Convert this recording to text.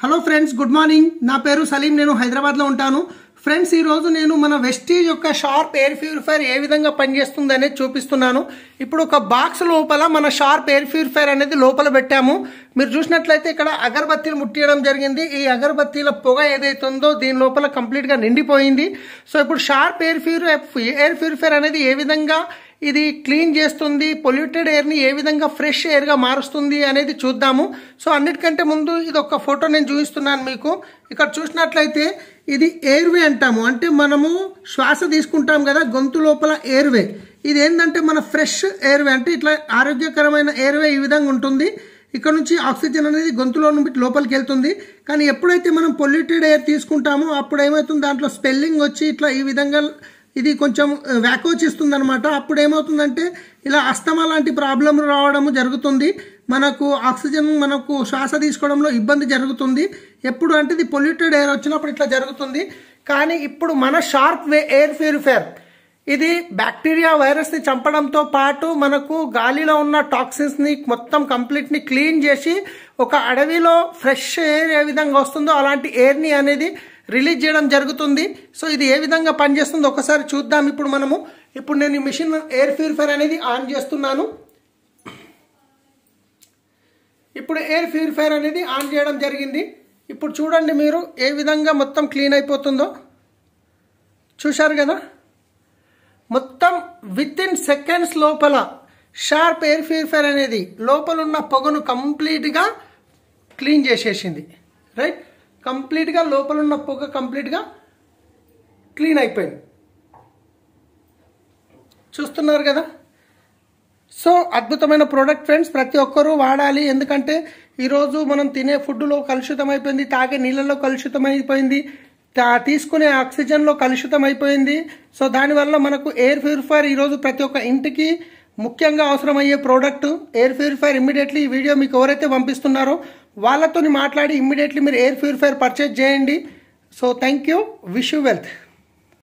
Hello friends, good morning. నా పేరు సలీం. నేను హైదరాబాద్లో ఉంటాను. ఫ్రెండ్స్, ఈరోజు నేను మన వెస్టీజ్ యొక్క షార్ప్ ఎయిర్ ప్యూరిఫైర్ ఏ విధంగా పనిచేస్తుంది అనేది చూపిస్తున్నాను. ఇప్పుడు ఒక బాక్స్ లోపల మన షార్ప్ ఎయిర్ ప్యూరిఫైర్ అనేది లోపల పెట్టాము. మీరు చూసినట్లయితే ఇక్కడ అగరబత్తీలు ముట్టియడం జరిగింది. ఈ అగరబత్తీల పొగ ఏదైతే ఉందో దీని లోపల కంప్లీట్గా నిండిపోయింది. సో ఇప్పుడు షార్ప్ ఎయిర్ ప్యూరిఫైర్ అనేది ఏ విధంగా ఇది క్లీన్ చేస్తుంది, పొల్యూటెడ్ ఎయిర్ని ఏ విధంగా ఫ్రెష్ ఎయిర్గా మారుస్తుంది అనేది చూద్దాము. సో అన్నిటికంటే ముందు ఇది ఒక ఫోటో నేను చూపిస్తున్నాను మీకు. ఇక్కడ చూసినట్లయితే ఇది ఎయిర్వే అంటాము. అంటే మనము శ్వాస తీసుకుంటాం కదా, గొంతు లోపల ఎయిర్వే. ఇది ఏంటంటే మన ఫ్రెష్ ఎయిర్వే, అంటే ఇట్లా ఆరోగ్యకరమైన ఎయిర్వే ఈ విధంగా ఉంటుంది. ఇక్కడ నుంచి ఆక్సిజన్ అనేది గొంతులో నుండి లోపలికి వెళ్తుంది. కానీ ఎప్పుడైతే మనం పొల్యూటెడ్ ఎయిర్ తీసుకుంటామో అప్పుడు ఏమవుతుంది, దాంట్లో స్పెల్లింగ్ వచ్చి ఇట్లా ఈ విధంగా ఇది కొంచెం వ్యాకోచిస్తుంది అనమాట. అప్పుడు ఏమవుతుందంటే ఇలా అస్తమా లాంటి ప్రాబ్లం రావడం జరుగుతుంది. మనకు ఆక్సిజన్ మనకు శ్వాస తీసుకోవడంలో ఇబ్బంది జరుగుతుంది. ఎప్పుడు అంటే ఇది పొల్యూటెడ్ ఎయిర్ వచ్చినప్పుడు ఇట్లా జరుగుతుంది. కానీ ఇప్పుడు మన షార్ప్ ఎయిర్ ప్యూరిఫైర్ ఇది బ్యాక్టీరియా వైరస్ని చంపడంతో పాటు మనకు గాలిలో ఉన్న టాక్సిన్స్ని మొత్తం కంప్లీట్ని క్లీన్ చేసి ఒక అడవిలో ఫ్రెష్ ఎయిర్ ఏ విధంగా వస్తుందో అలాంటి ఎయిర్ని అనేది రిలీజ్ చేయడం జరుగుతుంది. సో ఇది ఏ విధంగా పనిచేస్తుందో ఒకసారి చూద్దాం. ఇప్పుడు నేను ఈ మిషన్ ఎయిర్ ప్యూరిఫైర్ అనేది ఆన్ చేస్తున్నాను. ఇప్పుడు ఎయిర్ ప్యూరిఫైర్ అనేది ఆన్ చేయడం జరిగింది. ఇప్పుడు చూడండి మీరు ఏ విధంగా మొత్తం క్లీన్ అయిపోతుందో. చూశారు కదా, మొత్తం విత్ ఇన్ సెకండ్స్ లోపల షార్ప్ ఎయిర్ ప్యూరిఫైర్ అనేది లోపల ఉన్న పొగను కంప్లీట్గా క్లీన్ చేసేసింది. రైట్, కంప్లీట్గా లోపల ఉన్న పొగ కంప్లీట్గా క్లీన్ అయిపోయింది. చూస్తున్నారు కదా. సో అద్భుతమైన ప్రోడక్ట్ ఫ్రెండ్స్, ప్రతి ఒక్కరూ వాడాలి. ఎందుకంటే ఈరోజు మనం తినే ఫుడ్లో కలుషితం అయిపోయింది, తాగే నీళ్ళలో కలుషితం అయిపోయింది, తీసుకునే ఆక్సిజన్లో కలుషితం అయిపోయింది. సో దానివల్ల మనకు ఎయిర్ ప్యూరిఫైర్ ఈరోజు ప్రతి ఒక్క ఇంటికి ముఖ్యంగా అవసరమయ్యే ప్రోడక్ట్ ఎయిర్ ప్యూరిఫైర్. ఇమ్మీడియట్లీ ఈ వీడియో మీకు ఎవరైతే పంపిస్తున్నారో వాళ్ళతో మాట్లాడి ఇమ్మీడియట్లీ మీరు ఎయిర్ ప్యూరిఫైర్ పర్చేజ్ చేయండి. So thank you, wish you wealth.